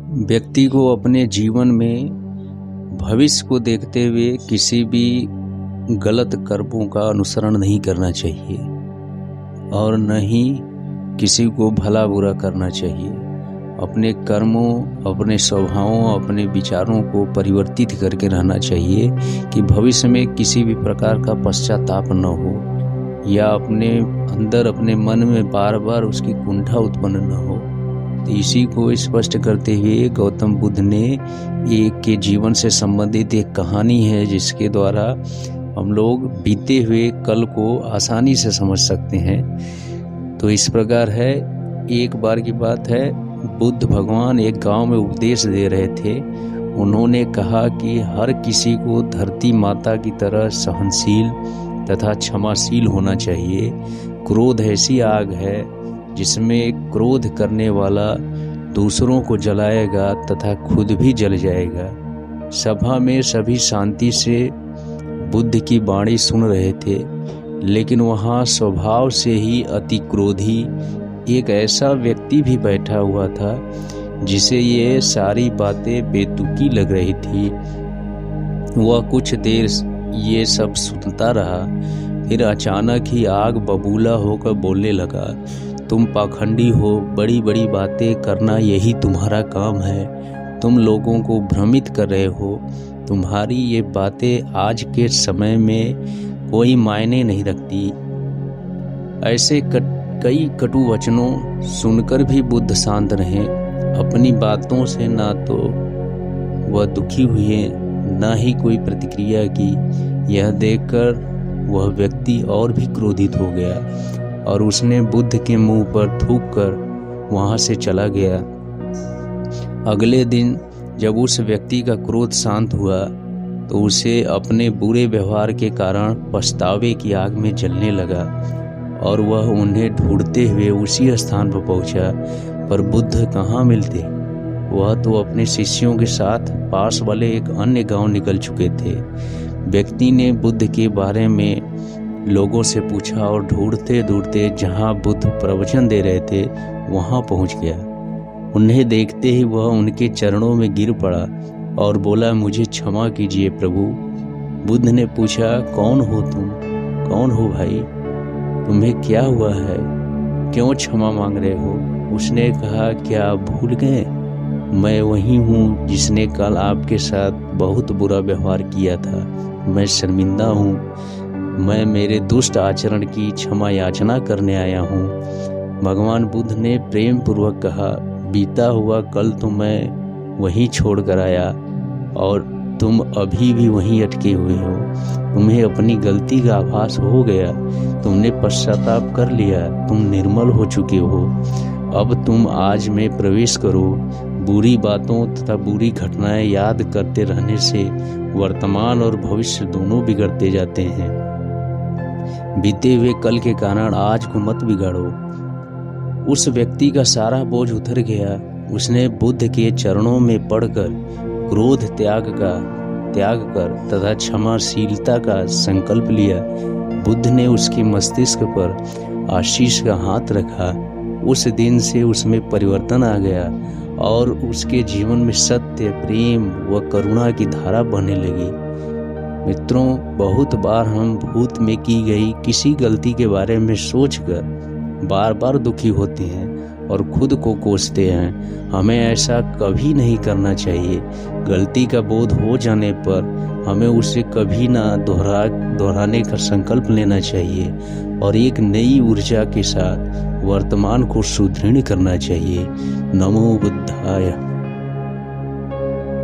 व्यक्ति को अपने जीवन में भविष्य को देखते हुए किसी भी गलत कर्मों का अनुसरण नहीं करना चाहिए और न ही किसी को भला बुरा करना चाहिए। अपने कर्मों, अपने स्वभावों, अपने विचारों को परिवर्तित करके रहना चाहिए कि भविष्य में किसी भी प्रकार का पश्चाताप न हो या अपने अंदर, अपने मन में बार बार उसकी कुंठा उत्पन्न न हो। तो इसी को स्पष्ट करते हुए गौतम बुद्ध ने एक के जीवन से संबंधित एक कहानी है जिसके द्वारा हम लोग बीते हुए कल को आसानी से समझ सकते हैं। तो इस प्रकार है, एक बार की बात है, बुद्ध भगवान एक गांव में उपदेश दे रहे थे। उन्होंने कहा कि हर किसी को धरती माता की तरह सहनशील तथा क्षमाशील होना चाहिए। क्रोध ऐसी आग है जिसमें क्रोध करने वाला दूसरों को जलाएगा तथा खुद भी जल जाएगा। सभा में सभी शांति से बुद्ध की वाणी सुन रहे थे, लेकिन वहाँ स्वभाव से ही अति क्रोधी एक ऐसा व्यक्ति भी बैठा हुआ था जिसे ये सारी बातें बेतुकी लग रही थी। वह कुछ देर ये सब सुनता रहा, फिर अचानक ही आग बबूला होकर बोलने लगा, तुम पाखंडी हो, बड़ी बड़ी बातें करना यही तुम्हारा काम है। तुम लोगों को भ्रमित कर रहे हो। तुम्हारी ये बातें आज के समय में कोई मायने नहीं रखती। ऐसे कई कटु वचनों सुनकर भी बुद्ध शांत रहे। अपनी बातों से ना तो वह दुखी हुए, ना ही कोई प्रतिक्रिया की। यह देखकर वह व्यक्ति और भी क्रोधित हो गया और उसने बुद्ध के मुंह पर थूक कर वहां से चला गया। अगले दिन जब उस व्यक्ति का क्रोध शांत हुआ तो उसे अपने बुरे व्यवहार के कारण पछतावे की आग में जलने लगा और वह उन्हें ढूंढते हुए उसी स्थान पर पहुंचा, पर बुद्ध कहाँ मिलते। वह तो अपने शिष्यों के साथ पास वाले एक अन्य गांव निकल चुके थे। व्यक्ति ने बुद्ध के बारे में लोगों से पूछा और ढूंढते ढूंढते जहां बुद्ध प्रवचन दे रहे थे वहां पहुंच गया। उन्हें देखते ही वह उनके चरणों में गिर पड़ा और बोला, मुझे क्षमा कीजिए प्रभु। बुद्ध ने पूछा, कौन हो तुम? कौन हो भाई? तुम्हें क्या हुआ है? क्यों क्षमा मांग रहे हो? उसने कहा, क्या आप भूल गए? मैं वही हूँ जिसने कल आपके साथ बहुत बुरा व्यवहार किया था। मैं शर्मिंदा हूँ। मैं मेरे दुष्ट आचरण की क्षमा याचना करने आया हूँ। भगवान बुद्ध ने प्रेम पूर्वक कहा, बीता हुआ कल तो मैं वहीं छोड़ कर आया और तुम अभी भी वहीं अटके हुए हो। तुम्हें अपनी गलती का आभास हो गया, तुमने पश्चाताप कर लिया, तुम निर्मल हो चुके हो। अब तुम आज में प्रवेश करो। बुरी बातों तथा बुरी घटनाएं याद करते रहने से वर्तमान और भविष्य दोनों बिगड़ते जाते हैं। बीते हुए कल के कारण आज को मत बिगाड़ो। उस व्यक्ति का सारा बोझ उतर गया। उसने बुद्ध के चरणों में पड़कर क्रोध त्याग कर तथा क्षमाशीलता का संकल्प लिया। बुद्ध ने उसके मस्तिष्क पर आशीष का हाथ रखा। उस दिन से उसमें परिवर्तन आ गया और उसके जीवन में सत्य, प्रेम व करुणा की धारा बहने लगी। मित्रों, बहुत बार हम भूत में की गई किसी गलती के बारे में सोचकर बार बार दुखी होते हैं और खुद को कोसते हैं। हमें ऐसा कभी नहीं करना चाहिए। गलती का बोध हो जाने पर हमें उसे कभी ना दोहराने का संकल्प लेना चाहिए और एक नई ऊर्जा के साथ वर्तमान को सुदृढ़ करना चाहिए। नमो बुद्धाय।